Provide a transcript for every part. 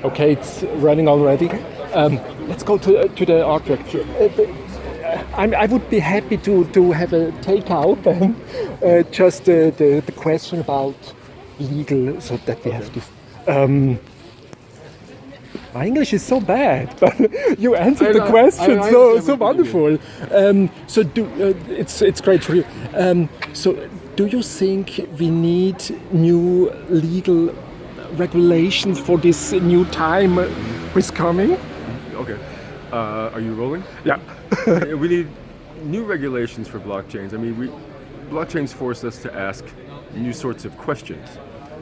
Okay, it's running already. Let's go to the artwork. I would be happy to have a takeout and just the question about legal, so that we have this. My English is so bad, but you answered the question so wonderful. It's great for you. So do you think we need new legal regulations for this new time which is coming? Okay. Are you rolling? Yeah. We need new regulations for blockchains. I mean, blockchains force us to ask new sorts of questions.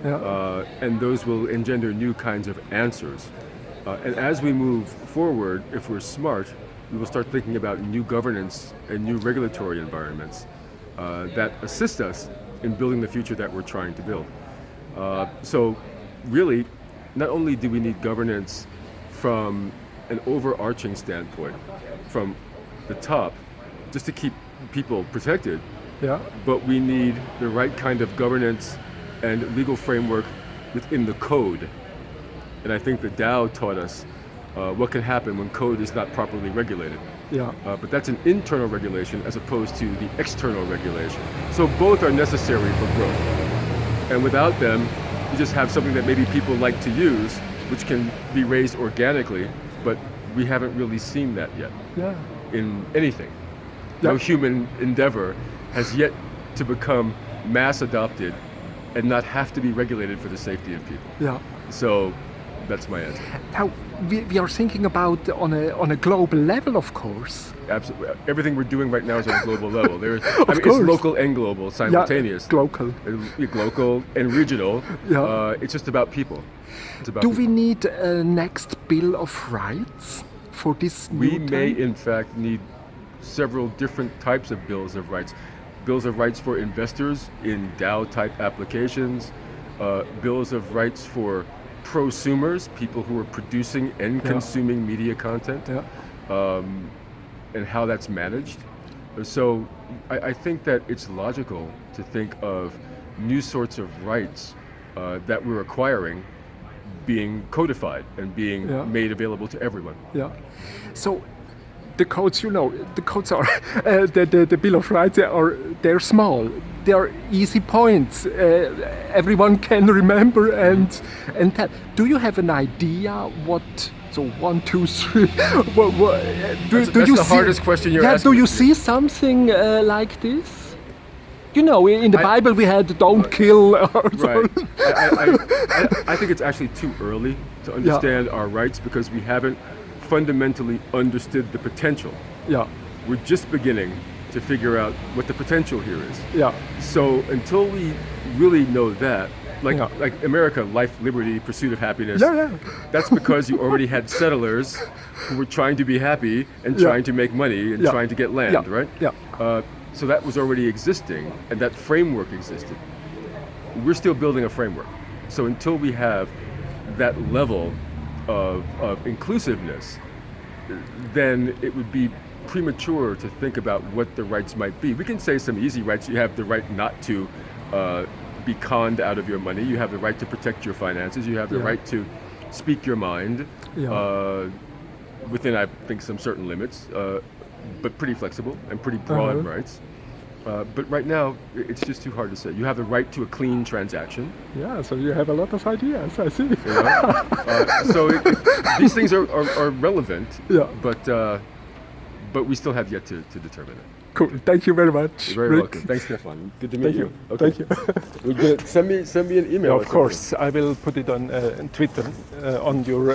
Yeah. And those will engender new kinds of answers. And as we move forward, if we're smart, we will start thinking about new governance and new regulatory environments that assist us in building the future that we're trying to build. So really, not only do we need governance from an overarching standpoint, from the top, just to keep people protected, Yeah. but we need the right kind of governance and legal framework within the code. And I think the DAO taught us what can happen when code is not properly regulated. Yeah. But that's an internal regulation as opposed to the external regulation. So both are necessary for growth. And without them, you just have something that maybe people like to use, which can be raised organically, but we haven't really seen that yet in anything. Yeah. No human endeavor has yet to become mass adopted and not have to be regulated for the safety of people. Yeah. So that's my answer. Now we are thinking about on a global level, of course. Absolutely. Everything we're doing right now is on a global level. Course. It's local and global simultaneous. Yeah, local. Local and regional. Yeah. It's just about people. It's about Do people. we need a next Bill of Rights for this new We may, time? in fact, need several different types of bills of rights. Bills of rights for investors in DAO-type applications, bills of rights for prosumers, people who are producing and consuming media content, and how that's managed. So I think that it's logical to think of new sorts of rights that we're acquiring being codified and being made available to everyone. Yeah. So the codes, the codes are the Bill of Rights they're small. They are easy points. Everyone can remember and that. Do you have an idea what? So 1, 2, 3. That's you the see, hardest question you're asking. Do you see something like this? In the Bible we had "Don't kill." Or Right. I think it's actually too early to understand our rights because we haven't fundamentally understood the potential. Yeah. We're just beginning to figure out what the potential here is. Yeah. So until we really know that, like America, life, liberty, pursuit of happiness, that's because you already had settlers who were trying to be happy and trying to make money and trying to get land, right? Yeah. So that was already existing and that framework existed. We're still building a framework. So until we have that level of inclusiveness, then it would be premature to think about what the rights might be. We can say some easy rights. You have the right not to be conned out of your money. You have the right to protect your finances. You have the right to speak your mind within, I think, some certain limits, but pretty flexible and pretty broad rights. But right now, it's just too hard to say. You have the right to a clean transaction. Yeah, so you have a lot of ideas, I see. These things are relevant, Yeah. but we still have yet to determine it. Cool, thank you very much. You're very Rick. welcome. Thanks, Stefan. Good to meet Thank you. Okay. Thank you. We're good. Send me an email. Of course, I will put it on Twitter on your